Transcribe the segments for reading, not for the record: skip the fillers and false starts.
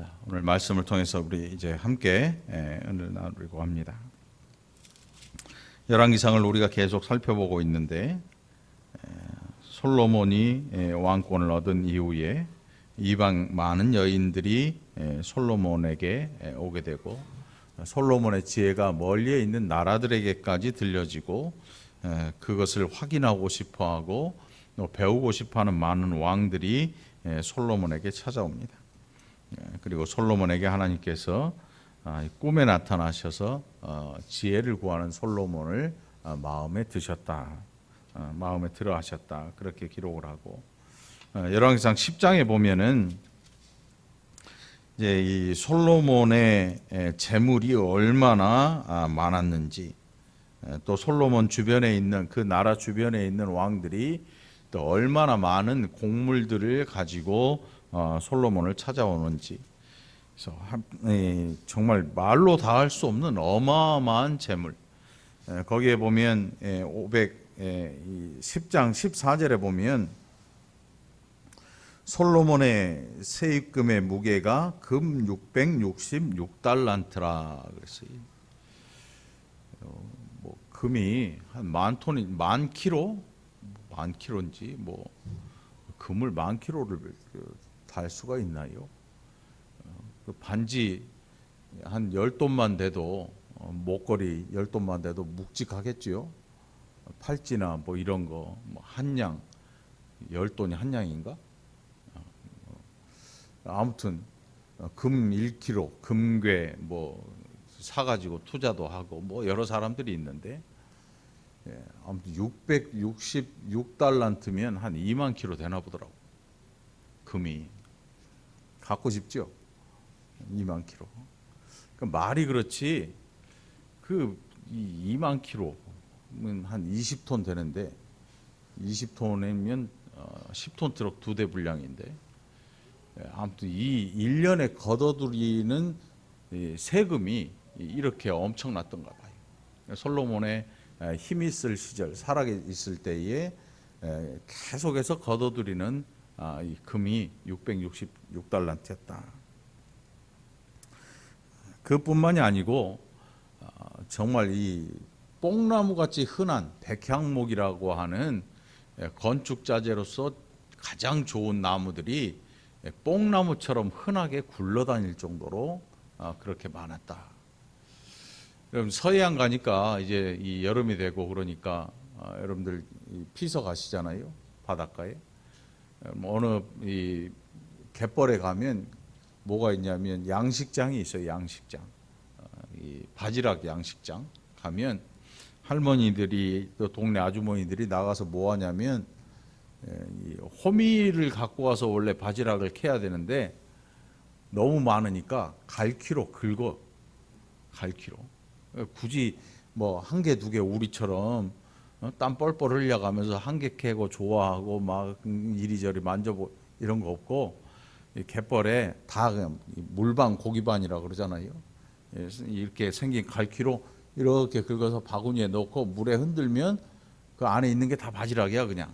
자, 오늘 말씀을 통해서 우리 이제 함께 은혜를 나누려고 합니다. 열왕기상을 우리가 계속 살펴보고 있는데 솔로몬이 왕권을 얻은 이후에 이방 많은 여인들이 솔로몬에게 오게 되고 솔로몬의 지혜가 멀리에 있는 나라들에게까지 들려지고 그것을 확인하고 싶어하고 또 배우고 싶어하는 많은 왕들이 솔로몬에게 찾아옵니다. 그리고 솔로몬에게 하나님께서 꿈에 나타나셔서 지혜를 구하는 솔로몬을 마음에 드셨다, 마음에 들어 하셨다, 그렇게 기록을 하고 열왕기상 10장에 보면은 이제 이 솔로몬의 재물이 얼마나 많았는지, 또 솔로몬 주변에 있는 그 나라 주변에 있는 왕들이 또 얼마나 많은 곡물들을 가지고 솔로몬을 찾아오는지, 그래서 정말 말로 다 할 수 없는 어마어마한 재물. 거기에 보면 10장 14절에 보면 솔로몬의 세입금의 무게가 금 666달란트라 그랬어요. 뭐 금이 한 만 톤이 만 킬로인지 뭐 금을 만 킬로를 달 수가 있나요? 그 반지 한 10돈만 돼도 목걸이 10돈만 돼도 묵직하겠지요. 팔찌나 뭐 이런 거 뭐 한양 10돈이 한양인가? 아무튼 금 1kg, 금괴 뭐 사가지고 투자도 하고 뭐 여러 사람들이 있는데 아무튼 666달란트면 한 2만 킬로 되나 보더라고. 금이 갖고 싶죠. 2만 킬로. 그 말이 그렇지. 그 2만 킬로면 한 20톤 되는데 20톤이면 10톤 트럭 2대 분량인데 아무튼 이 1년에 걷어들이는 세금이 이렇게 엄청났던가 봐요. 솔로몬의 힘이 있을 시절, 살아 있을 때에 계속해서 걷어들이는 이 금이 666달란트였다. 그뿐만이 아니고 정말 이 뽕나무같이 흔한 백향목이라고 하는 건축 자재로서 가장 좋은 나무들이 뽕나무처럼 흔하게 굴러다닐 정도로 그렇게 많았다. 여러분 서해안 가니까 이제 이 여름이 되고 그러니까 여러분들 피서 가시잖아요, 바닷가에. 어느 이 갯벌에 가면 뭐가 있냐면 양식장이 있어요. 양식장, 이 바지락 양식장 가면 할머니들이 또 동네 아주머니들이 나가서 뭐 하냐면 이 호미를 갖고 와서 원래 바지락을 캐야 되는데 너무 많으니까 갈퀴로 긁어. 갈퀴로. 굳이 뭐 한 개, 두 개 우리처럼 땀 뻘뻘 흘려가면서 한 개 캐고 좋아하고 막 이리저리 만져보고 이런 거 없고 이 갯벌에 다 그냥 물반 고기반이라고 그러잖아요. 이렇게 생긴 갈퀴로 이렇게 긁어서 바구니에 넣고 물에 흔들면 그 안에 있는 게 다 바지락이야 그냥.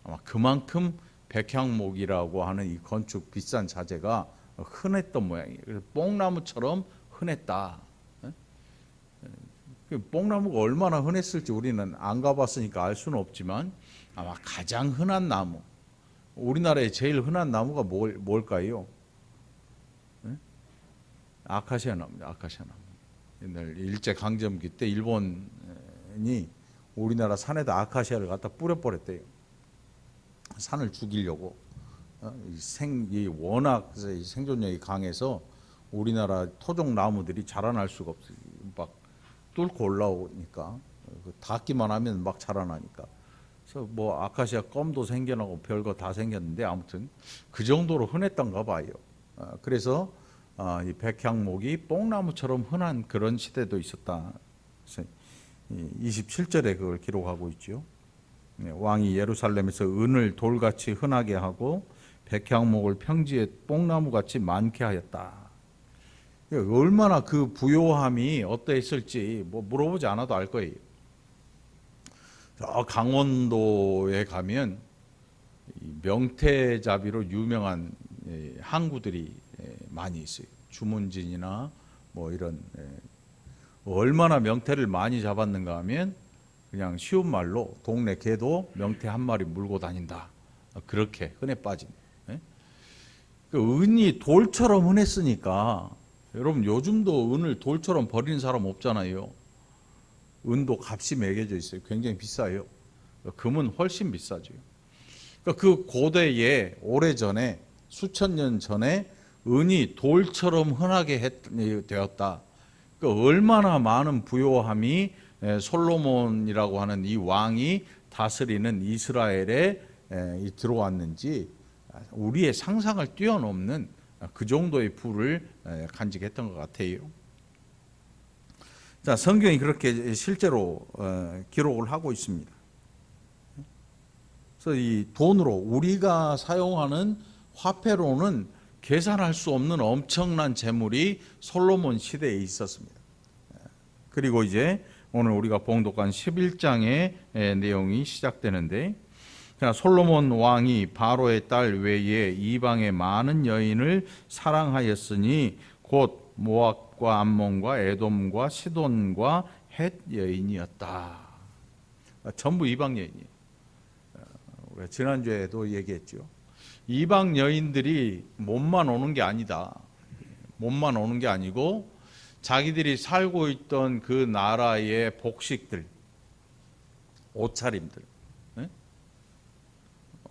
아마 그만큼 백향목이라고 하는 이 건축 비싼 자재가 흔했던 모양이에요. 그래서 뽕나무처럼 흔했다. 뽕나무가 얼마나 흔했을지 우리는 안 가봤으니까 알 수는 없지만 아마 가장 흔한 나무, 우리나라에 제일 흔한 나무가 뭘까요? 아카시아 나무입니다. 아카시아 나무. 옛날 일제 강점기 때 일본이 우리나라 산에다 아카시아를 갖다 뿌려버렸대요. 산을 죽이려고. 이 워낙 생존력이 강해서 우리나라 토종 나무들이 자라날 수가 없어요. 막 뚫고 올라오니까 닿기만 하면 막 자라나니까. 그래서 뭐 아카시아 껌도 생겨나고 별거 다 생겼는데 아무튼 그 정도로 흔했던가 봐요. 그래서 이 백향목이 뽕나무처럼 흔한 그런 시대도 있었다. 그래서 27절에 그걸 기록하고 있죠. 왕이 예루살렘에서 은을 돌같이 흔하게 하고 백향목을 평지에 뽕나무같이 많게 하였다. 얼마나 그 부요함이 어떠했을지 뭐 물어보지 않아도 알 거예요. 저 강원도에 가면 명태잡이로 유명한 항구들이 많이 있어요. 주문진이나 뭐 이런 얼마나 명태를 많이 잡았는가 하면 그냥 쉬운 말로 동네 개도 명태 한 마리 물고 다닌다. 그렇게 흔해 빠진. 그 은이 돌처럼 흔했으니까 여러분 요즘도 은을 돌처럼 버리는 사람 없잖아요. 은도 값이 매겨져 있어요. 굉장히 비싸요. 금은 훨씬 비싸죠. 그 고대에 오래전에 수천 년 전에 은이 돌처럼 흔하게 되었다. 얼마나 많은 부요함이 솔로몬이라고 하는 이 왕이 다스리는 이스라엘에 들어왔는지 우리의 상상을 뛰어넘는 그 정도의 부를 간직했던 것 같아요. 자, 성경이 그렇게 실제로 기록을 하고 있습니다. 그래서 이 돈으로 우리가 사용하는 화폐로는 계산할 수 없는 엄청난 재물이 솔로몬 시대에 있었습니다. 그리고 이제 오늘 우리가 봉독한 11장의 내용이 시작되는데, 솔로몬 왕이 바로의 딸 외에 이방의 많은 여인을 사랑하였으니 곧 모압과 암몬과 에돔과 시돈과 헷 여인이었다. 전부 이방 여인이에요. 우리가 지난주에도 얘기했죠. 이방 여인들이 몸만 오는 게 아니다. 몸만 오는 게 아니고 자기들이 살고 있던 그 나라의 복식들, 옷차림들.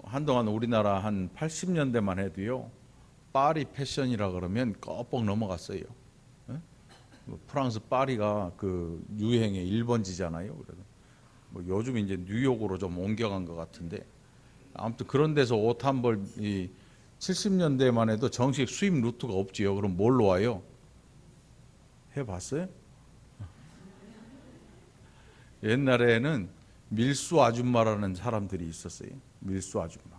한동안 우리나라 한 80년대만 해도요, 파리 패션이라 그러면 껌뻑 넘어갔어요. 프랑스 파리가 그 유행의 1번지잖아요. 그래서 뭐 요즘 이제 뉴욕으로 좀 옮겨간 것 같은데, 아무튼 그런 데서 옷 한 벌, 70년대만 해도 정식 수입 루트가 없지요. 그럼 뭘로 와요? 해봤어요? 옛날에는 밀수 아줌마라는 사람들이 있었어요. 밀수 아줌마.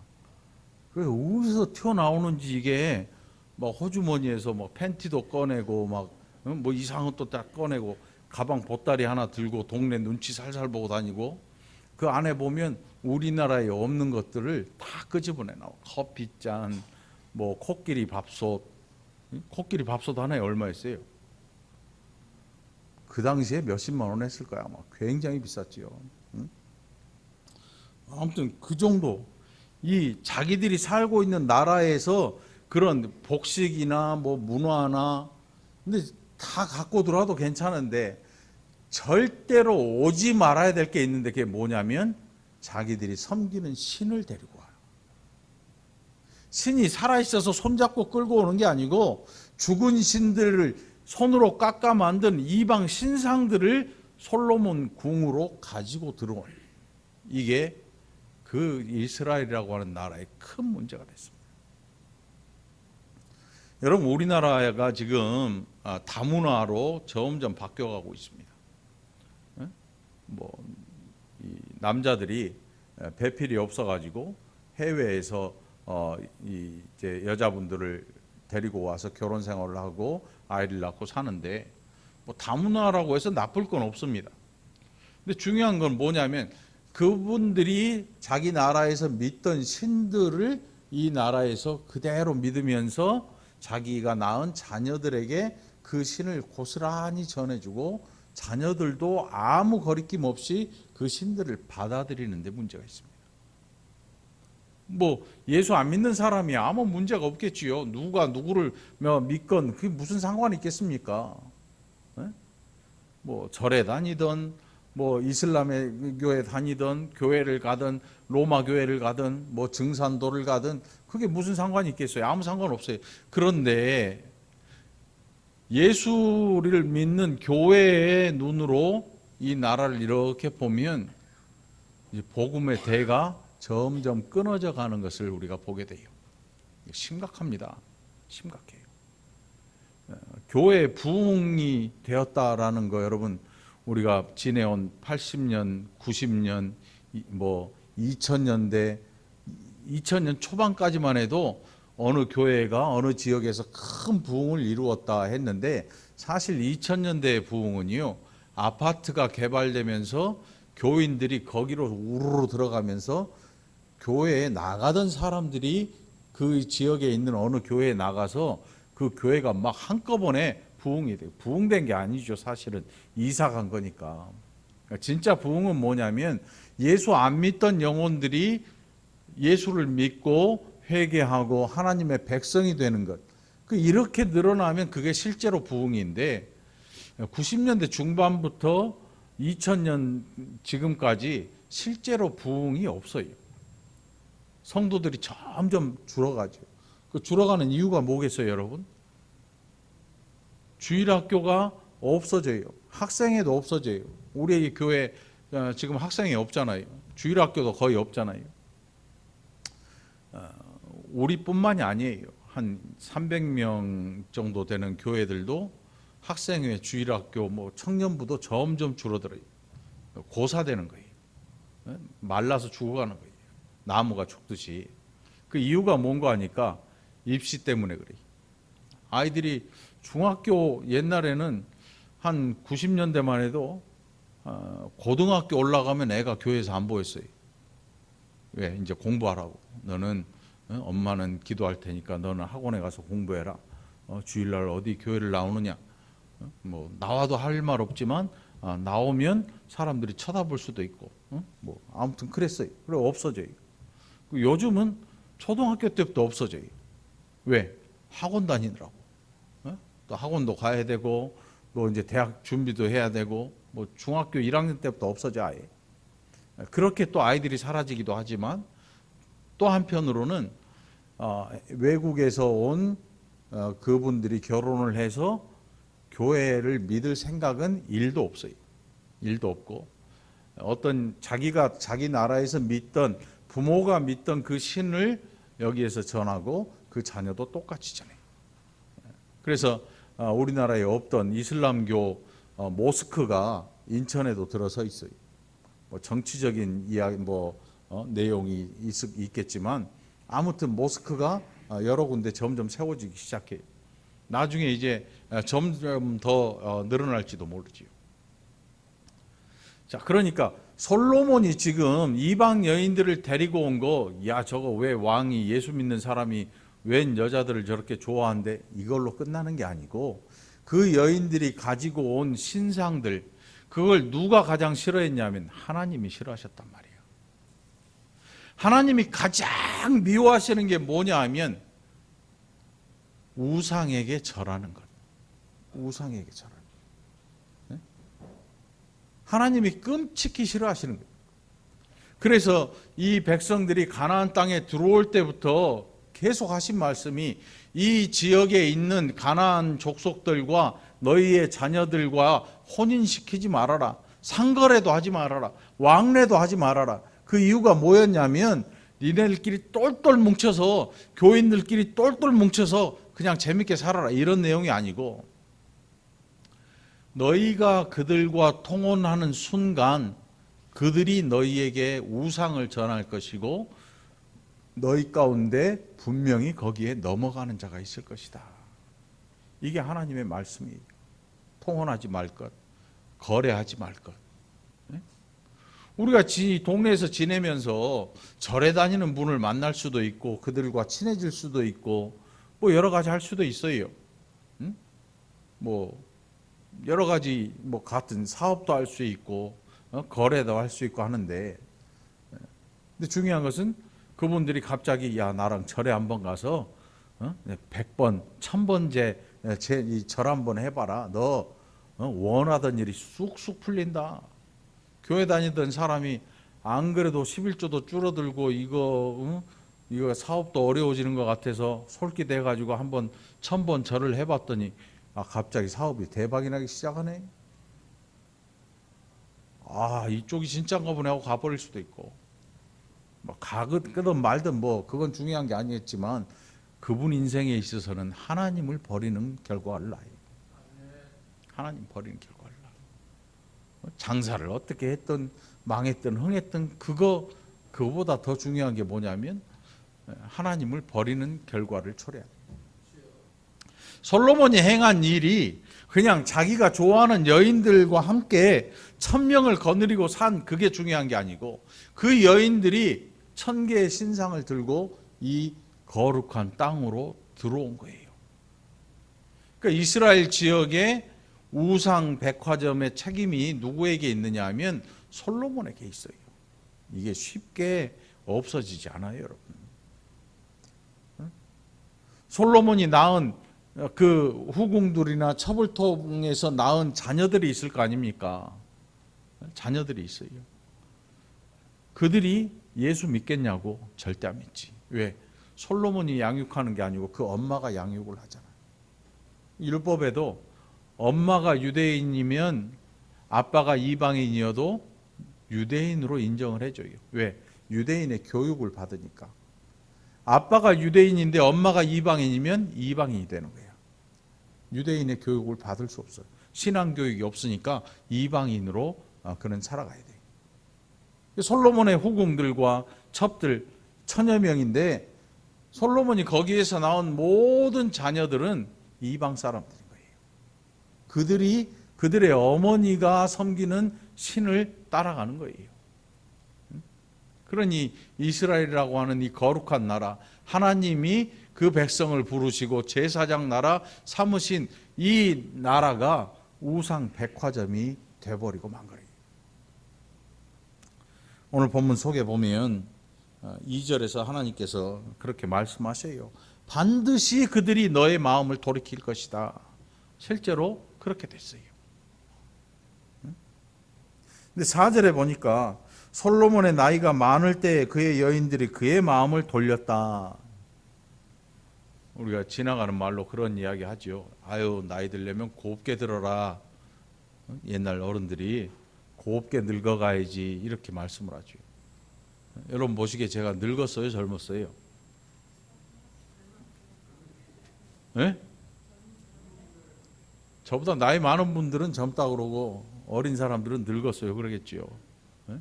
그래서 어디서 튀어나오는지 이게 막 호주머니에서 막 팬티도 꺼내고 막 뭐 이상한 것도 딱 꺼내고 가방 보따리 하나 들고 동네 눈치 살살 보고 다니고, 그 안에 보면 우리나라에 없는 것들을 다 끄집어내 나와. 커피잔, 뭐 코끼리 밥솥. 코끼리 밥솥 하나에 얼마였어요? 그 당시에 몇십만 원 했을 거야. 아마 굉장히 비쌌지요. 아무튼 그 정도, 이 자기들이 살고 있는 나라에서 그런 복식이나 뭐 문화나, 근데 다 갖고 들어와도 괜찮은데 절대로 오지 말아야 될 게 있는데, 그게 뭐냐면 자기들이 섬기는 신을 데리고 와요. 신이 살아있어서 손잡고 끌고 오는 게 아니고 죽은 신들을 손으로 깎아 만든 이방 신상들을 솔로몬 궁으로 가지고 들어온, 이게 그 이스라엘이라고 하는 나라의 큰 문제가 됐습니다. 여러분, 우리나라가 지금 다문화로 점점 바뀌어가고 있습니다. 이 남자들이 배필이 없어가지고 해외에서 이제 여자분들을 데리고 와서 결혼 생활을 하고 아이를 낳고 사는데, 뭐 다문화라고 해서 나쁠 건 없습니다. 근데 중요한 건 뭐냐면 그분들이 자기 나라에서 믿던 신들을 이 나라에서 그대로 믿으면서 자기가 낳은 자녀들에게 그 신을 고스란히 전해주고, 자녀들도 아무 거리낌 없이 그 신들을 받아들이는 데 문제가 있습니다. 뭐 예수 안 믿는 사람이 아무 문제가 없겠지요. 누가 누구를 믿건 그게 무슨 상관이 있겠습니까? 뭐 절에 다니던, 뭐 이슬람의 교회 다니던, 교회를 가든 로마 교회를 가든 뭐 증산도를 가든 그게 무슨 상관이 있겠어요? 아무 상관없어요. 그런데 예수를 믿는 교회의 눈으로 이 나라를 이렇게 보면 복음의 대가 점점 끊어져 가는 것을 우리가 보게 돼요. 심각합니다. 심각해요. 교회의 부흥이 되었다라는 거, 여러분, 우리가 지내온 80년, 90년, 뭐 2000년대, 2000년 초반까지만 해도 어느 교회가 어느 지역에서 큰 부흥을 이루었다 했는데, 사실 2000년대의 부흥은요, 아파트가 개발되면서 교인들이 거기로 우르르 들어가면서 교회에 나가던 사람들이 그 지역에 있는 어느 교회에 나가서 그 교회가 막 한꺼번에 부흥이 돼요. 부흥된 게 아니죠. 사실은 이사 간 거니까. 진짜 부흥은 뭐냐면 예수 안 믿던 영혼들이 예수를 믿고 회개하고 하나님의 백성이 되는 것. 이렇게 늘어나면 그게 실제로 부흥인데 90년대 중반부터 2000년 지금까지 실제로 부흥이 없어요. 성도들이 점점 줄어가죠. 그 줄어가는 이유가 뭐겠어요, 여러분? 주일학교가 없어져요. 학생회도 없어져요. 우리 교회 지금 학생회 없잖아요. 주일학교도 거의 없잖아요. 우리뿐만이 아니에요. 한 300명 정도 되는 교회들도 학생회, 주일학교, 청년부도 점점 줄어들어요. 고사되는 거예요. 말라서 죽어가는 거예요. 나무가 죽듯이. 그 이유가 뭔가 하니까 입시 때문에 그래요. 아이들이 중학교 옛날에는 한 90년대만 해도 고등학교 올라가면 애가 교회에서 안 보였어요. 왜? 이제 공부하라고. 너는 엄마는 기도할 테니까 너는 학원에 가서 공부해라. 주일날 어디 교회를 나오느냐. 나와도 할 말 없지만 나오면 사람들이 쳐다볼 수도 있고 아무튼 그랬어요. 그래 없어져요. 요즘은 초등학교 때부터 없어져요. 왜? 학원 다니느라고. 또 학원도 가야 되고 또 이제 대학 준비도 해야 되고 중학교 1학년 때부터 없어져 아예. 그렇게 또 아이들이 사라지기도 하지만 또 한편으로는 외국에서 온 그분들이 결혼을 해서 교회를 믿을 생각은 1도 없어요. 1도 없고 어떤 자기가 자기 나라에서 믿던 부모가 믿던 그 신을 여기에서 전하고 그 자녀도 똑같이 전해요. 그래서 우리나라에 없던 이슬람교 모스크가 인천에도 들어서 있어요. 정치적인 이야기 내용이 있겠지만 아무튼 모스크가 여러 군데 점점 세워지기 시작해요. 나중에 이제 점점 더 늘어날지도 모르지요. 자, 그러니까 솔로몬이 지금 이방 여인들을 데리고 온 거, 야, 저거 왜 왕이 예수 믿는 사람이 웬 여자들을 저렇게 좋아한대? 이걸로 끝나는 게 아니고 그 여인들이 가지고 온 신상들, 그걸 누가 가장 싫어했냐면 하나님이 싫어하셨단 말이에요. 하나님이 가장 미워하시는 게 뭐냐 하면 우상에게 절하는 것. 우상에게 절하는 것. 네? 하나님이 끔찍히 싫어하시는 거예요. 그래서 이 백성들이 가나안 땅에 들어올 때부터 계속 하신 말씀이 이 지역에 있는 가나안 족속들과 너희의 자녀들과 혼인시키지 말아라. 상거래도 하지 말아라. 왕래도 하지 말아라. 그 이유가 뭐였냐면 니네들끼리 똘똘 뭉쳐서 교인들끼리 똘똘 뭉쳐서 그냥 재밌게 살아라 이런 내용이 아니고 너희가 그들과 통혼하는 순간 그들이 너희에게 우상을 전할 것이고 너희 가운데 분명히 거기에 넘어가는 자가 있을 것이다. 이게 하나님의 말씀이에요. 통혼하지 말 것, 거래하지 말 것. 우리가 동네에서 지내면서 절에 다니는 분을 만날 수도 있고 그들과 친해질 수도 있고 여러 가지 할 수도 있어요. 여러 가지 같은 사업도 할 수 있고 거래도 할 수 있고 하는데 근데 중요한 것은 그분들이 갑자기 야 나랑 절에 한번 가서 100번 1000번째 절 한번 해봐라. 너 원하던 일이 쑥쑥 풀린다. 교회 다니던 사람이 안 그래도 11조도 줄어들고 이거 사업도 어려워지는 것 같아서 솔깃해가지고 한번 1000번 절을 해봤더니 갑자기 사업이 대박이 나기 시작하네. 이쪽이 진짜인가 보네 하고 가버릴 수도 있고 가든 말든 그건 중요한 게 아니겠지만 그분 인생에 있어서는 하나님을 버리는 결과를 낳아요. 하나님 버리는 결과를 낳아요. 장사를 어떻게 했든 망했든 흥했든 그거보다 더 중요한 게 뭐냐면 하나님을 버리는 결과를 초래해요. 솔로몬이 행한 일이 그냥 자기가 좋아하는 여인들과 함께 1000명을 거느리고 산 그게 중요한 게 아니고 그 여인들이 1000개의 신상을 들고 이 거룩한 땅으로 들어온 거예요. 그러니까 이스라엘 지역의 우상 백화점의 책임이 누구에게 있느냐 하면 솔로몬에게 있어요. 이게 쉽게 없어지지 않아요, 여러분. 솔로몬이 낳은 그 후궁들이나 첩을통에서 낳은 자녀들이 있을 거 아닙니까? 자녀들이 있어요. 그들이 예수 믿겠냐고? 절대 안 믿지. 왜? 솔로몬이 양육하는 게 아니고 그 엄마가 양육을 하잖아요. 율법에도 엄마가 유대인이면 아빠가 이방인이어도 유대인으로 인정을 해줘요. 왜? 유대인의 교육을 받으니까. 아빠가 유대인인데 엄마가 이방인이면 이방인이 되는 거예요. 유대인의 교육을 받을 수 없어요. 신앙 교육이 없으니까 이방인으로 그는 살아가야 돼요. 솔로몬의 후궁들과 첩들 1000여 명인데 솔로몬이 거기에서 나온 모든 자녀들은 이방 사람들인 거예요. 그들의 어머니가 섬기는 신을 따라가는 거예요. 그러니 이스라엘이라고 하는 이 거룩한 나라, 하나님이 그 백성을 부르시고 제사장 나라 삼으신 이 나라가 우상 백화점이 돼버리고 만 거예요. 오늘 본문 속에 보면 2절에서 하나님께서 그렇게 말씀하셔요. 반드시 그들이 너의 마음을 돌이킬 것이다. 실제로 그렇게 됐어요. 근데 4절에 보니까 솔로몬의 나이가 많을 때 그의 여인들이 그의 마음을 돌렸다. 우리가 지나가는 말로 그런 이야기 하죠. 아유, 나이 들려면 곱게 들어라. 옛날 어른들이 곱게 늙어가야지 이렇게 말씀을 하죠. 여러분 보시기에 제가 늙었어요, 젊었어요? 네? 저보다 나이 많은 분들은 젊다 그러고 어린 사람들은 늙었어요 그러겠지요. 네?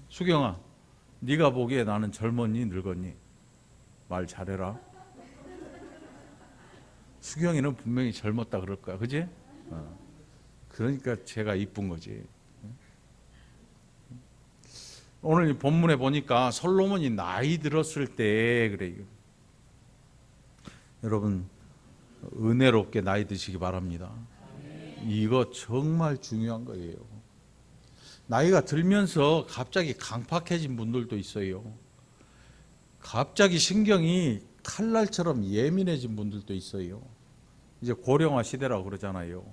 수경아, 네가 보기에 나는 젊었니 늙었니? 말 잘해라. 수경이는 분명히 젊었다 그럴 거야, 그지? 그러니까 제가 이쁜 거지. 오늘 이 본문에 보니까 솔로몬이 나이 들었을 때 그래요. 여러분 은혜롭게 나이 드시기 바랍니다. 이거 정말 중요한 거예요. 나이가 들면서 갑자기 강팍해진 분들도 있어요. 갑자기 신경이 칼날처럼 예민해진 분들도 있어요. 이제 고령화 시대라고 그러잖아요.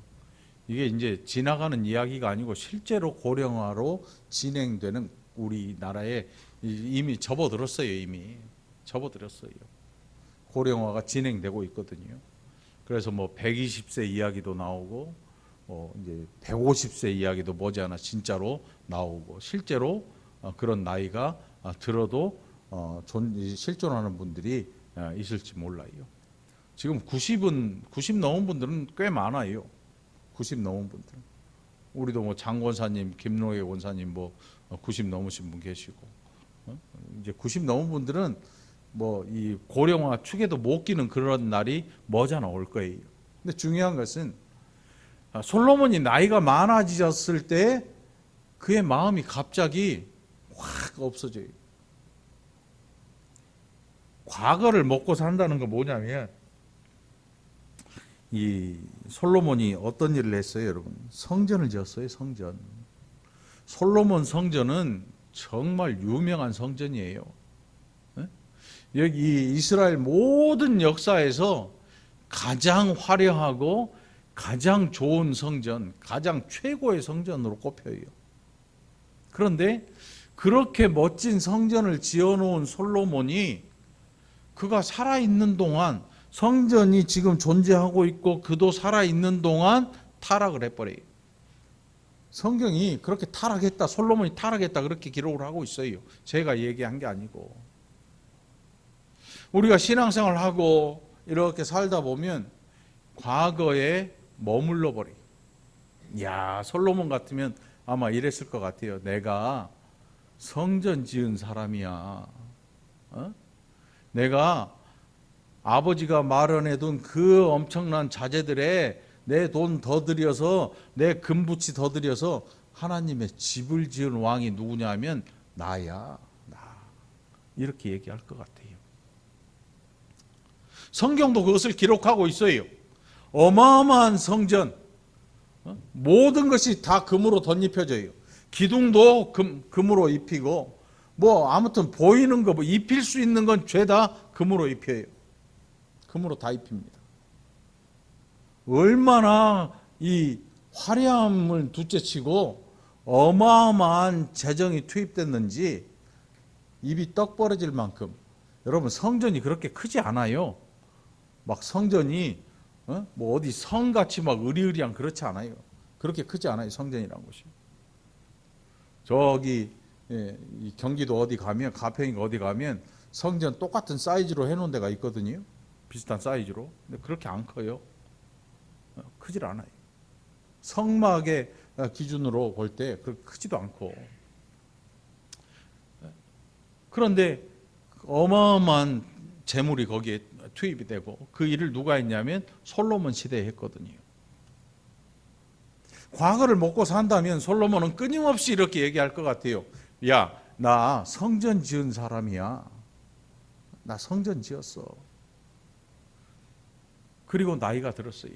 이게 이제 지나가는 이야기가 아니고 실제로 고령화로 진행되는 우리나라에 이미 접어들었어요. 이미 접어들었어요. 고령화가 진행되고 있거든요. 그래서 뭐 120세 이야기도 나오고 이제 150세 이야기도 머지않아 진짜로 나오고 실제로 그런 나이가 들어도 실존하는 분들이 있을지 몰라요. 지금 90 넘은 분들은 꽤 많아요. 90 넘은 분들. 우리도 뭐 장 권사님, 김노예 권사님 뭐 90 넘으신 분 계시고 이제 90 넘은 분들은 뭐 이 고령화 축에도 못 끼는 그런 날이 머지않아 올 거예요. 근데 중요한 것은 솔로몬이 나이가 많아지셨을 때 그의 마음이 갑자기 확 없어져요. 과거를 먹고 산다는 건 뭐냐면 이 솔로몬이 어떤 일을 했어요, 여러분? 성전을 지었어요, 성전. 솔로몬 성전은 정말 유명한 성전이에요. 여기 이스라엘 모든 역사에서 가장 화려하고 가장 좋은 성전, 가장 최고의 성전으로 꼽혀요. 그런데 그렇게 멋진 성전을 지어놓은 솔로몬이 그가 살아있는 동안 성전이 지금 존재하고 있고 그도 살아있는 동안 타락을 해버려요. 성경이 그렇게 타락했다, 솔로몬이 타락했다 그렇게 기록을 하고 있어요. 제가 얘기한 게 아니고. 우리가 신앙생활을 하고 이렇게 살다 보면 과거에 머물러 버려요. 야, 솔로몬 같으면 아마 이랬을 것 같아요. 내가 성전 지은 사람이야. 내가 아버지가 마련해둔 그 엄청난 자재들에 내 돈 더 들여서 내 금붙이 더 들여서 하나님의 집을 지은 왕이 누구냐면 나야, 나. 이렇게 얘기할 것 같아요. 성경도 그것을 기록하고 있어요. 어마어마한 성전, 모든 것이 다 금으로 덧입혀져요. 기둥도 금으로 입히고, 뭐 아무튼 보이는 거, 뭐 입힐 수 있는 건 죄다 금으로 입혀요. 금으로 다 입힙니다. 얼마나 이 화려함을 둘째치고 어마어마한 재정이 투입됐는지 입이 떡 벌어질 만큼. 여러분, 성전이 그렇게 크지 않아요. 막 성전이 뭐 어디 성같이 막 으리으리한 그렇지 않아요. 그렇게 크지 않아요, 성전이란 곳이. 저기 이 경기도 어디 가면, 가평인가 어디 가면 성전 똑같은 사이즈로 해놓은 데가 있거든요. 비슷한 사이즈로. 근데 그렇게 안 커요. 크질 않아요. 성막의 기준으로 볼 때 그렇게 크지도 않고. 그런데 어마어마한 재물이 거기에 투입이 되고, 그 일을 누가 했냐면 솔로몬 시대에 했거든요. 과거를 먹고 산다면 솔로몬은 끊임없이 이렇게 얘기할 것 같아요. 야, 나 성전 지은 사람이야. 나 성전 지었어. 그리고 나이가 들었어요.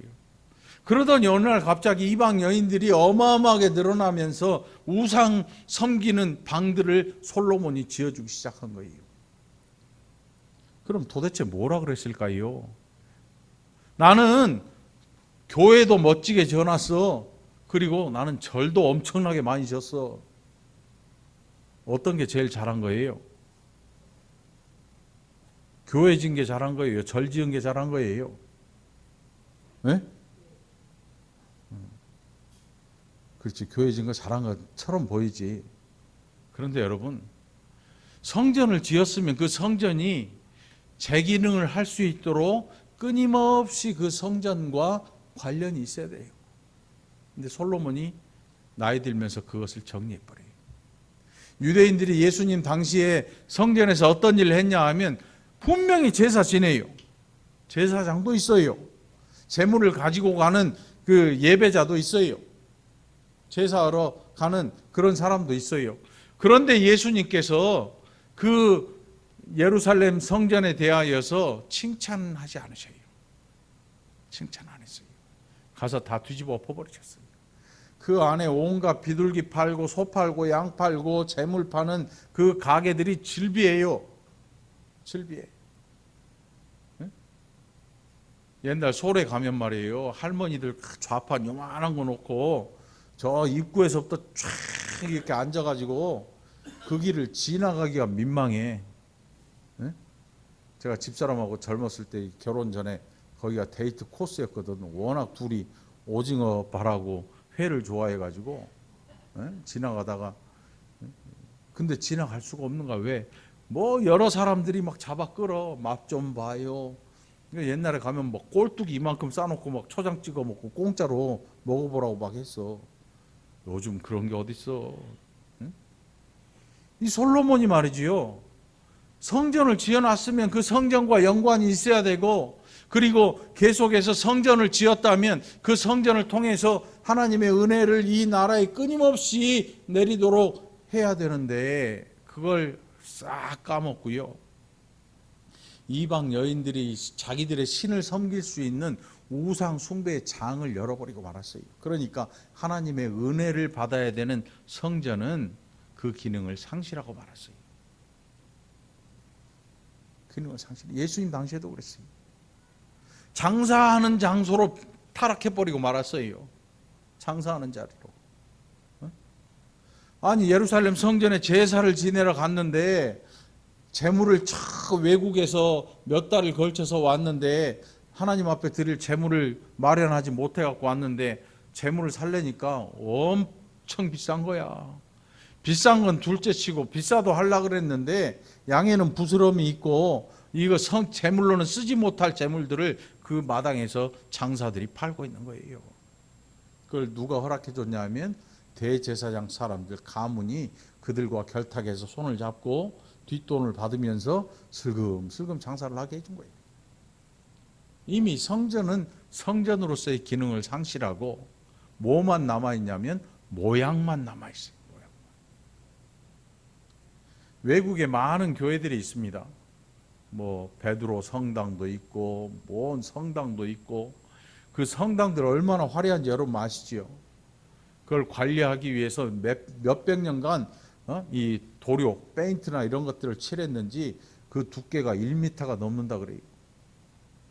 그러더니 어느 날 갑자기 이방 여인들이 어마어마하게 늘어나면서 우상 섬기는 방들을 솔로몬이 지어주기 시작한 거예요. 그럼 도대체 뭐라 그랬을까요? 나는 교회도 멋지게 지어놨어. 그리고 나는 절도 엄청나게 많이 지었어. 어떤 게 제일 잘한 거예요? 교회 지은 게 잘한 거예요? 절 지은 게 잘한 거예요? 네? 그렇지, 교회 지은 거 잘한 것처럼 보이지. 그런데 여러분, 성전을 지었으면 그 성전이 제 기능을 할 수 있도록 끊임없이 그 성전과 관련이 있어야 돼요. 근데 솔로몬이 나이 들면서 그것을 정리해버려요. 유대인들이 예수님 당시에 성전에서 어떤 일을 했냐 하면 분명히 제사 지내요. 제사장도 있어요. 제물을 가지고 가는 그 예배자도 있어요. 제사하러 가는 그런 사람도 있어요. 그런데 예수님께서 그 예루살렘 성전에 대하여서 칭찬하지 않으셔요. 칭찬 안 했어요. 가서 다 뒤집어 엎어버리셨어요. 그 안에 온갖 비둘기 팔고 소 팔고 양 팔고 재물 파는 그 가게들이 즐비해요. 즐비해. 옛날 솔에 가면 말이에요, 할머니들 좌판 요만한 거 놓고 저 입구에서부터 쫙 이렇게 앉아가지고 그 길을 지나가기가 민망해. 제가 집사람하고 젊었을 때 결혼 전에 거기가 데이트 코스였거든. 워낙 둘이 오징어 발하고 회를 좋아해가지고 지나가다가, 근데 지나갈 수가 없는 거야. 왜? 뭐 여러 사람들이 막 잡아 끌어. 맛 좀 봐요. 옛날에 가면 막 꼴뚜기 이만큼 싸놓고 막 초장 찍어 먹고 공짜로 먹어보라고 막 했어. 요즘 그런 게 어딨어. 이 솔로몬이 말이지요, 성전을 지어놨으면 그 성전과 연관이 있어야 되고, 그리고 계속해서 성전을 지었다면 그 성전을 통해서 하나님의 은혜를 이 나라에 끊임없이 내리도록 해야 되는데 그걸 싹 까먹고요, 이방 여인들이 자기들의 신을 섬길 수 있는 우상 숭배의 장을 열어버리고 말았어요. 그러니까 하나님의 은혜를 받아야 되는 성전은 그 기능을 상실하고 말았어요. 기능을 상실. 예수님 당시에도 그랬어요. 장사하는 장소로 타락해버리고 말았어요. 장사하는 자리로. 아니, 예루살렘 성전에 제사를 지내러 갔는데 제물을 외국에서 몇 달을 걸쳐서 왔는데 하나님 앞에 드릴 제물을 마련하지 못해 갖고 왔는데 제물을 살려니까 엄청 비싼 거야. 비싼 건 둘째치고 비싸도 하려고 그랬는데 양에는 부스럼이 있고 이거 제물로는 쓰지 못할 제물들을 그 마당에서 장사들이 팔고 있는 거예요. 그걸 누가 허락해 줬냐 하면 대제사장 사람들, 가문이 그들과 결탁해서 손을 잡고 뒷돈을 받으면서 슬금슬금 장사를 하게 해준 거예요. 이미 성전은 성전으로서의 기능을 상실하고 뭐만 남아있냐면 모양만 남아있어요. 모양만. 외국에 많은 교회들이 있습니다. 뭐 베드로 성당도 있고 뭔 성당도 있고, 그 성당들 얼마나 화려한지 여러분 아시지요? 그걸 관리하기 위해서 몇백 년간 이 도료, 페인트나 이런 것들을 칠했는지 그 두께가 1m가 넘는다 그래요.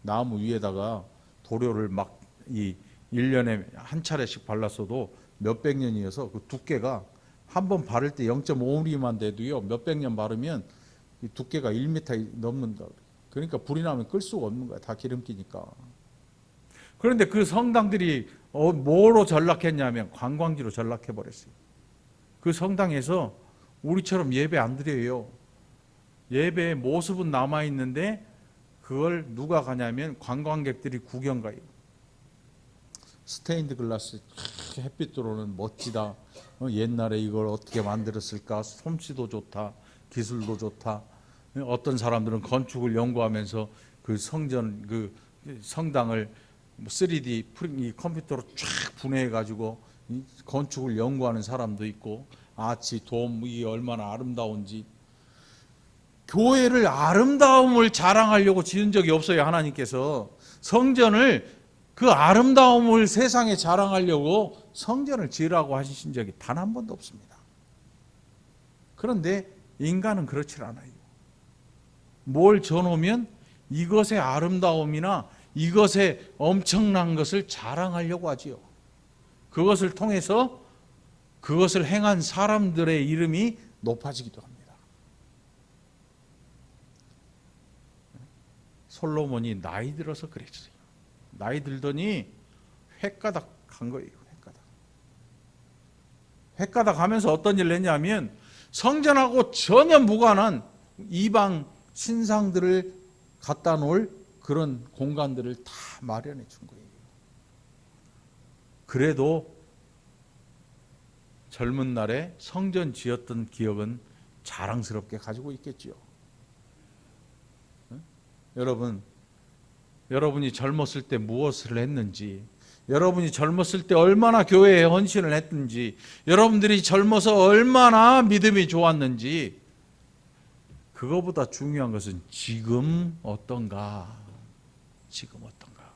나무 위에다가 도료를 막 이 1년에 한 차례씩 발랐어도 몇백 년이어서 그 두께가 한 번 바를 때 0.5mm만 돼도요, 몇백 년 바르면 이 두께가 1m 넘는다. 그러니까 불이 나면 끌 수가 없는 거야. 다 기름기니까. 그런데 그 성당들이 뭐로 전락했냐면 관광지로 전락해버렸어요. 그 성당에서 우리처럼 예배 안 드려요. 예배의 모습은 남아있는데 그걸 누가 가냐면 관광객들이 구경 가요. 스테인드 글라스, 햇빛 들어오는 멋지다. 옛날에 이걸 어떻게 만들었을까? 솜씨도 좋다. 기술도 좋다. 어떤 사람들은 건축을 연구하면서 그 성전, 그 성당을 3D 이 컴퓨터로 쫙 분해해 가지고 건축을 연구하는 사람도 있고, 아치, 돔, 이게 얼마나 아름다운지. 교회를 아름다움을 자랑하려고 지은 적이 없어요. 하나님께서 성전을, 그 아름다움을 세상에 자랑하려고 성전을 지으라고 하신 적이 단 한 번도 없습니다. 그런데 인간은 그렇지 않아요. 뭘 줘놓으면 이것의 아름다움이나 이것의 엄청난 것을 자랑하려고 하지요. 그것을 통해서 그것을 행한 사람들의 이름이 높아지기도 합니다. 솔로몬이 나이 들어서 그랬어요. 나이 들더니 횟가닥 간 거예요. 횟가닥 하면서 어떤 일을 했냐면 성전하고 전혀 무관한 이방 신상들을 갖다 놓을 그런 공간들을 다 마련해 준 거예요. 그래도 젊은 날에 성전 지었던 기억은 자랑스럽게 가지고 있겠지요. 여러분이 젊었을 때 무엇을 했는지, 여러분이 젊었을 때 얼마나 교회에 헌신을 했는지, 여러분들이 젊어서 얼마나 믿음이 좋았는지, 그거보다 중요한 것은 지금 어떤가? 지금 어떤가?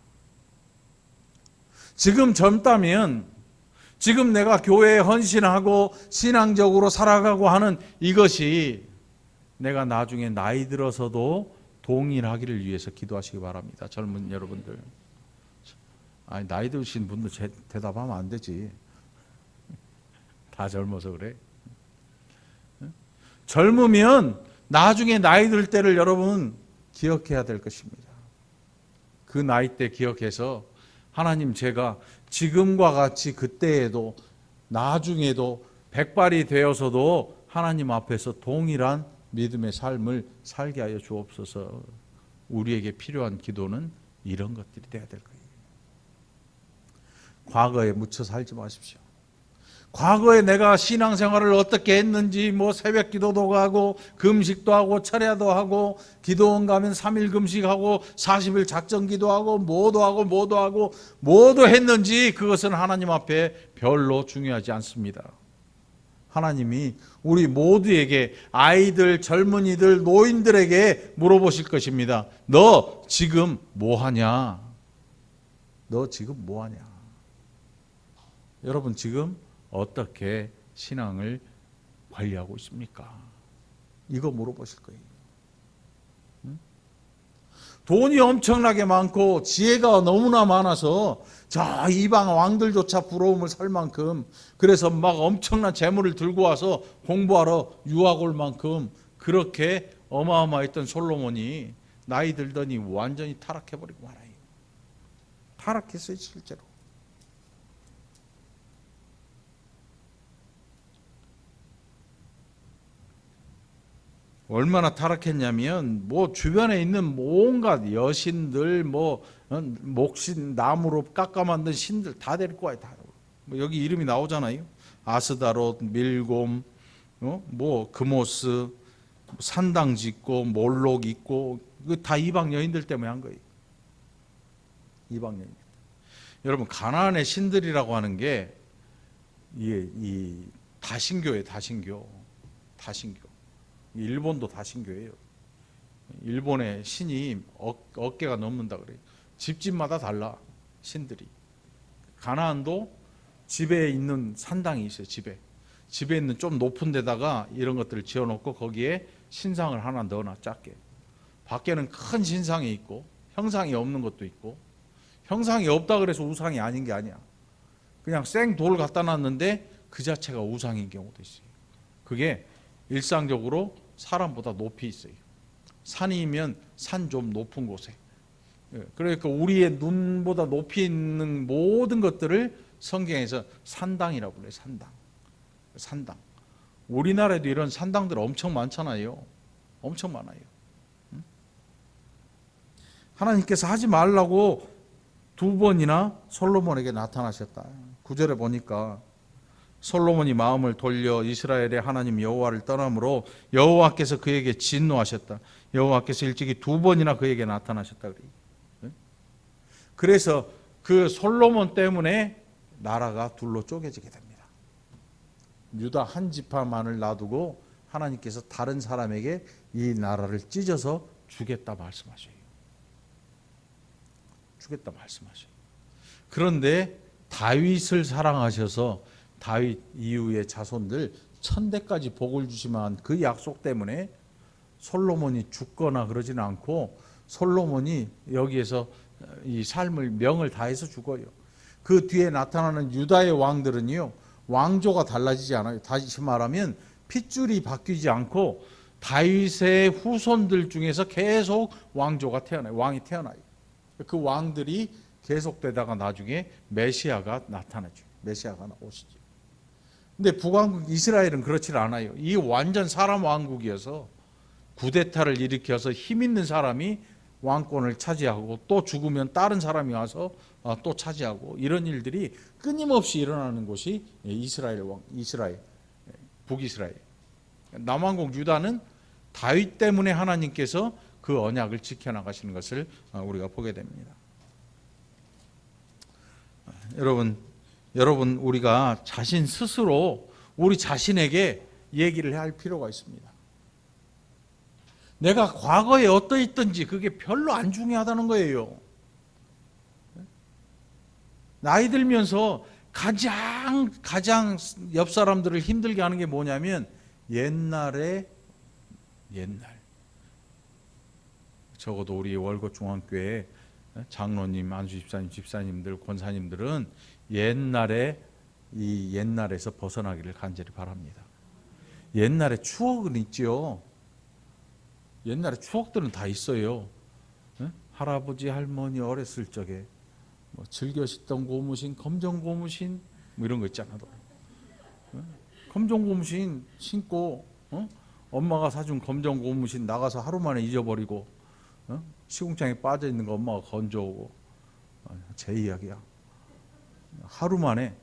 지금 젊다면, 지금 내가 교회에 헌신하고 신앙적으로 살아가고 하는 이것이 내가 나중에 나이 들어서도 동일하기를 위해서 기도하시기 바랍니다. 젊은 여러분들. 아니, 나이 드신 분들 대답하면 안 되지. 다 젊어서 그래. 젊으면 나중에 나이 들 때를 여러분 기억해야 될 것입니다. 그 나이 때 기억해서 하나님, 제가 지금과 같이 그때에도 나중에도 백발이 되어서도 하나님 앞에서 동일한 믿음의 삶을 살게 하여 주옵소서. 우리에게 필요한 기도는 이런 것들이 돼야 될 거예요. 과거에 묻혀 살지 마십시오. 과거에 내가 신앙생활을 어떻게 했는지, 뭐 새벽 기도도 가고 금식도 하고 철야도 하고 기도원 가면 3일 금식하고 40일 작정 기도하고 뭐도 했는지 그것은 하나님 앞에 별로 중요하지 않습니다. 하나님이 우리 모두에게, 아이들, 젊은이들, 노인들에게 물어보실 것입니다. 너 지금 뭐 하냐? 너 지금 뭐 하냐? 여러분 지금 어떻게 신앙을 관리하고 있습니까? 이거 물어보실 거예요. 돈이 엄청나게 많고 지혜가 너무나 많아서 저 이방 왕들조차 부러움을 살 만큼, 그래서 막 엄청난 재물을 들고 와서 공부하러 유학 올 만큼 그렇게 어마어마했던 솔로몬이 나이 들더니 완전히 타락해버리고 말아요. 타락했어요, 실제로. 얼마나 타락했냐면, 뭐 주변에 있는 온갖 여신들, 목신 나무로 깎아 만든 신들 다 데리고 와요. 다. 뭐 여기 이름이 나오잖아요. 아스다롯, 밀곰, 금오스, 산당 짓고 몰록 있고, 그 다 이방 여인들 때문에 한 거예요. 이방 여인. 여러분, 가나안의 신들이라고 하는 게 이 다신교예요. 다신교. 일본도 다신교예요. 일본의 신이 어깨가 넘는다 그래요. 집집마다 달라. 신들이. 가나안도 집에 있는 산당이 있어요. 집에 있는 좀 높은 데다가 이런 것들을 지어놓고 거기에 신상을 하나 넣어놔, 작게. 밖에는 큰 신상이 있고 형상이 없는 것도 있고, 형상이 없다 그래서 우상이 아닌 게 아니야. 그냥 생 돌 갖다 놨는데 그 자체가 우상인 경우도 있어요. 그게 일상적으로 사람보다 높이 있어요. 산이면 산 좀 높은 곳에. 그러니까 우리의 눈보다 높이 있는 모든 것들을 성경에서 산당이라고 불러요. 산당. 우리나라에도 이런 산당들 엄청 많잖아요. 엄청 많아요. 하나님께서 하지 말라고 2번이나 솔로몬에게 나타나셨다. 9절에 보니까 솔로몬이 마음을 돌려 이스라엘의 하나님 여호와를 떠남으로 여호와께서 그에게 진노하셨다. 여호와께서 일찍이 2번이나 그에게 나타나셨다. 그래서 그 솔로몬 때문에 나라가 둘로 쪼개지게 됩니다. 유다 한 지파만을 놔두고 하나님께서 다른 사람에게 이 나라를 찢어서 주겠다 말씀하셔요. 그런데 다윗을 사랑하셔서 다윗 이후의 자손들 1000대까지 복을 주시면 그 약속 때문에 솔로몬이 죽거나 그러지는 않고 솔로몬이 여기에서 이 삶을 명을 다해서 죽어요. 그 뒤에 나타나는 유다의 왕들은요, 왕조가 달라지지 않아요. 다시 말하면 핏줄이 바뀌지 않고 다윗의 후손들 중에서 계속 왕조가 태어나요. 왕이 태어나요. 그 왕들이 계속되다가 나중에 메시아가 나타나죠. 메시아가 오시죠. 근데 북왕국 이스라엘은 그렇지 않아요. 이 완전 사람 왕국이어서 쿠데타를 일으켜서 힘 있는 사람이 왕권을 차지하고 또 죽으면 다른 사람이 와서 또 차지하고 이런 일들이 끊임없이 일어나는 곳이 이스라엘, 북이스라엘. 남왕국 유다는 다윗 때문에 하나님께서 그 언약을 지켜나가시는 것을 우리가 보게 됩니다. 여러분 우리가 자신 스스로 우리 자신에게 얘기를 할 필요가 있습니다. 내가 과거에 어떠했던지 그게 별로 안 중요하다는 거예요. 나이 들면서 가장 옆 사람들을 힘들게 하는 게 뭐냐면 옛날 적어도 우리 월곶중앙교회 장로님, 안수집사님, 집사님들, 권사님들은 옛날에서 벗어나기를 간절히 바랍니다. 옛날에 추억은 있죠. 옛날에 추억들은 다 있어요. 할아버지 할머니 어렸을 적에 즐겨 신던 고무신, 검정 고무신 이런 거 있잖아. 검정 고무신 신고 엄마가 사준 검정 고무신 나가서 하루 만에 잊어버리고 시궁창에 빠져 있는 거 엄마가 건져오고 제 이야기야. 하루 만에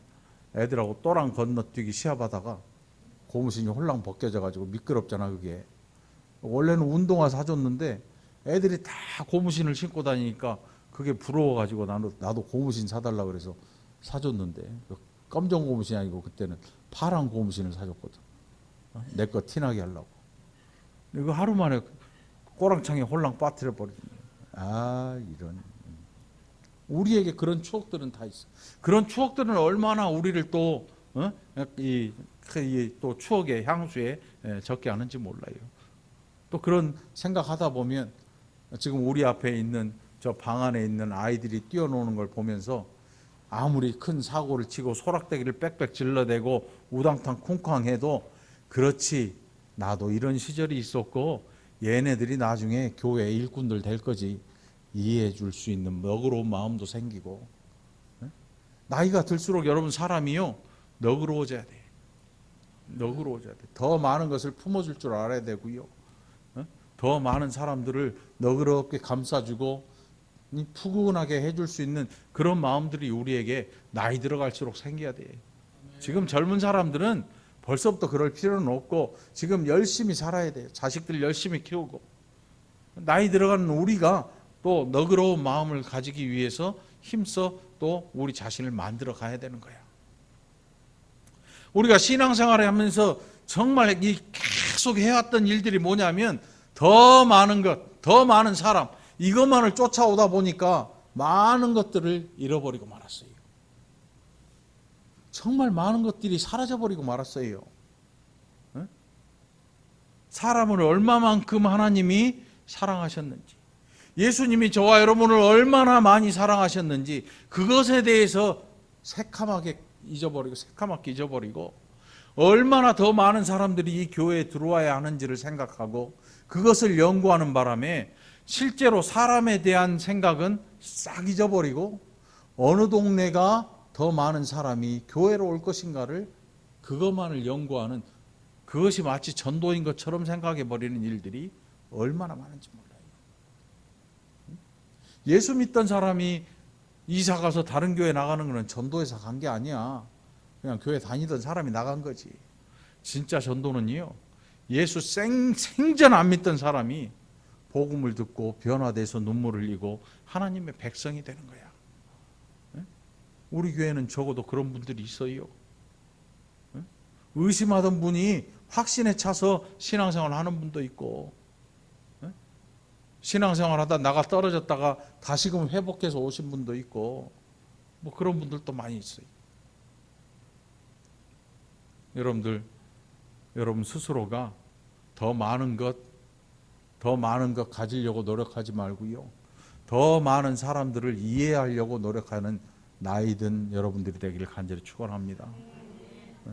애들하고 또랑 건너뛰기 시합하다가 고무신이 홀랑 벗겨져 가지고 미끄럽잖아. 그게 원래는 운동화 사줬는데 애들이 다 고무신을 신고 다니니까 그게 부러워가지고 나도 고무신 사달라 그래서 사줬는데 검정 고무신이 아니고 그때는 파란 고무신을 사줬거든. 내 거 티나게 하려고. 이거 하루 만에 꼬랑창에 홀랑 빠뜨려 버리네. 이런. 우리에게 그런 추억들은 다 있어. 그런 추억들은 얼마나 우리를 또 또 추억의 향수에 적게 하는지 몰라요. 또 그런 생각하다 보면 지금 우리 앞에 있는 저 방 안에 있는 아이들이 뛰어노는 걸 보면서 아무리 큰 사고를 치고 소락대기를 빽빽 질러대고 우당탕 쿵쾅 해도 그렇지 나도 이런 시절이 있었고 얘네들이 나중에 교회 일꾼들 될 거지 이해해 줄 수 있는 너그러운 마음도 생기고. 나이가 들수록 여러분 사람이요 너그러워져야 돼. 더 많은 것을 품어줄 줄 알아야 되고요. 더 많은 사람들을 너그럽게 감싸주고 푸근하게 해줄 수 있는 그런 마음들이 우리에게 나이 들어갈수록 생겨야 돼. 지금 젊은 사람들은 벌써부터 그럴 필요는 없고 지금 열심히 살아야 돼요. 자식들 열심히 키우고. 나이 들어가는 우리가 또 너그러운 마음을 가지기 위해서 힘써 또 우리 자신을 만들어 가야 되는 거야. 우리가 신앙생활을 하면서 정말 계속 해왔던 일들이 뭐냐면 더 많은 것, 더 많은 사람 이것만을 쫓아오다 보니까 많은 것들을 잃어버리고 말았어요. 정말 많은 것들이 사라져버리고 말았어요. 사람을 얼마만큼 하나님이 사랑하셨는지, 예수님이 저와 여러분을 얼마나 많이 사랑하셨는지 그것에 대해서 새카맣게 잊어버리고 얼마나 더 많은 사람들이 이 교회에 들어와야 하는지를 생각하고 그것을 연구하는 바람에 실제로 사람에 대한 생각은 싹 잊어버리고 어느 동네가 더 많은 사람이 교회로 올 것인가를 그것만을 연구하는, 그것이 마치 전도인 것처럼 생각해 버리는 일들이 얼마나 많은지 몰라요. 예수 믿던 사람이 이사 가서 다른 교회 나가는 것은 전도에서 간 게 아니야. 그냥 교회 다니던 사람이 나간 거지. 진짜 전도는요, 예수 생전 안 믿던 사람이 복음을 듣고 변화돼서 눈물을 흘리고 하나님의 백성이 되는 거야. 우리 교회는 적어도 그런 분들이 있어요. 의심하던 분이 확신에 차서 신앙생활 하는 분도 있고, 신앙생활 하다 나가 떨어졌다가 다시금 회복해서 오신 분도 있고, 뭐 그런 분들도 많이 있어요. 여러분 스스로가 더 많은 것 가지려고 노력하지 말고요, 더 많은 사람들을 이해하려고 노력하는 나이든 여러분들이 되기를 간절히 축원합니다.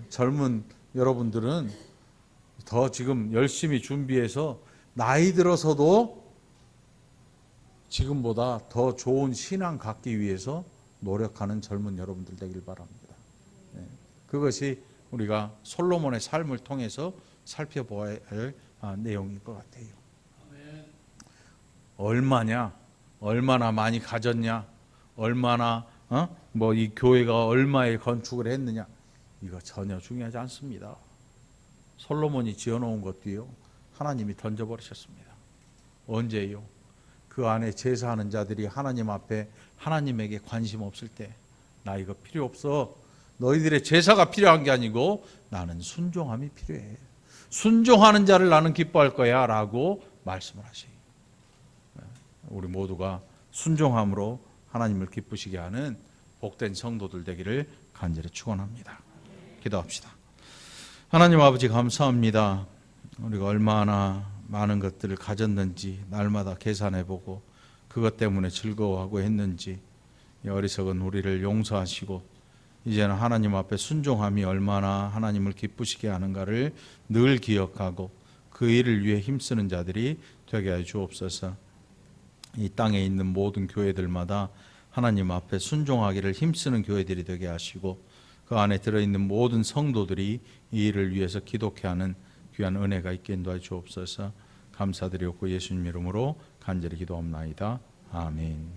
젊은 여러분들은 더 지금 열심히 준비해서 나이 들어서도 지금보다 더 좋은 신앙 갖기 위해서 노력하는 젊은 여러분들 되길 바랍니다. 그것이 우리가 솔로몬의 삶을 통해서 살펴보아야 할 내용인 것 같아요. 얼마나 많이 가졌냐, 얼마나 뭐 이 교회가 얼마에 건축을 했느냐, 이거 전혀 중요하지 않습니다. 솔로몬이 지어놓은 것도요, 하나님이 던져버리셨습니다. 언제요? 그 안에 제사하는 자들이 하나님 앞에 하나님에게 관심 없을 때, 나 이거 필요 없어, 너희들의 제사가 필요한 게 아니고 나는 순종함이 필요해, 순종하는 자를 나는 기뻐할 거야 라고 말씀을 하셔요. 우리 모두가 순종함으로 하나님을 기쁘시게 하는 복된 성도들 되기를 간절히 축원합니다. 기도합시다. 하나님 아버지, 감사합니다. 우리가 얼마나 많은 것들을 가졌는지 날마다 계산해보고 그것 때문에 즐거워하고 했는지, 어리석은 우리를 용서하시고 이제는 하나님 앞에 순종함이 얼마나 하나님을 기쁘시게 하는가를 늘 기억하고 그 일을 위해 힘쓰는 자들이 되게 하여 주옵소서. 이 땅에 있는 모든 교회들마다 하나님 앞에 순종하기를 힘쓰는 교회들이 되게 하시고 그 안에 들어있는 모든 성도들이 이 일을 위해서 기독해 하는 귀한 은혜가 있게 인도하여 주옵소서. 감사드리옵고 예수님 이름으로 간절히 기도합나이다. 아멘.